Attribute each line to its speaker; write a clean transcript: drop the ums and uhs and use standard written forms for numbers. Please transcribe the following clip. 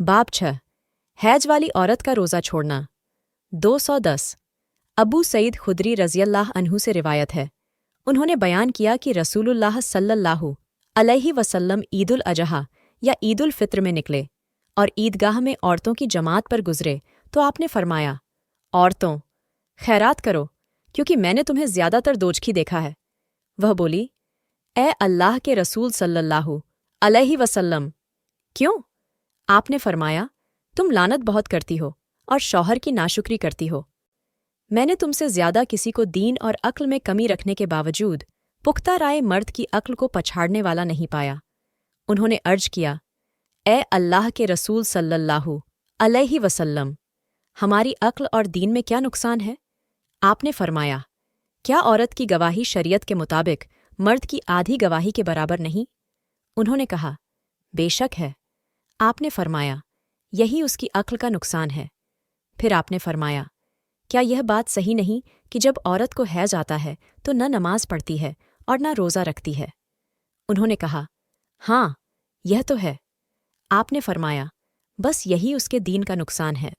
Speaker 1: बाब 6 हैज वाली औरत का रोज़ा छोड़ना। 210 अबू सईद खुदरी रज़ियल्लाह अन्हु से रिवायत है, उन्होंने बयान किया कि रसूलुल्लाह सल्लल्लाहु अलैहि वसल्लम ईदुल अजहा या ईदुल फित्र में निकले और ईदगाह में औरतों की जमात पर गुजरे तो आपने फरमाया, औरतों, खैरात करो क्योंकि मैंने तुम्हें ज़्यादातर दोजखी देखा है। वह बोली, ए अल्लाह के रसूल सल्लल्लाहु अलैहि वसल्लम, क्यों? आपने फरमाया, तुम लानत बहुत करती हो और शौहर की नाशुक्री करती हो। मैंने तुमसे ज़्यादा किसी को दीन और अक्ल में कमी रखने के बावजूद पुख्ता राय मर्द की अक्ल को पछाड़ने वाला नहीं पाया। उन्होंने अर्ज किया, ए अल्लाह के रसूल सल्लल्लाहु अलैहि वसल्लम, हमारी अक्ल और दीन में क्या नुकसान है? आपने फरमाया, क्या औरत की गवाही शरीयत के मुताबिक मर्द की आधी गवाही के बराबर नहीं? उन्होंने कहा, बेशक है। आपने फरमाया, यही उसकी अक्ल का नुकसान है। फिर आपने फरमाया, क्या यह बात सही नहीं कि जब औरत को हैज आता है तो न नमाज पढ़ती है और न रोज़ा रखती है? उन्होंने कहा, हाँ, यह तो है। आपने फरमाया, बस यही उसके दीन का नुकसान है।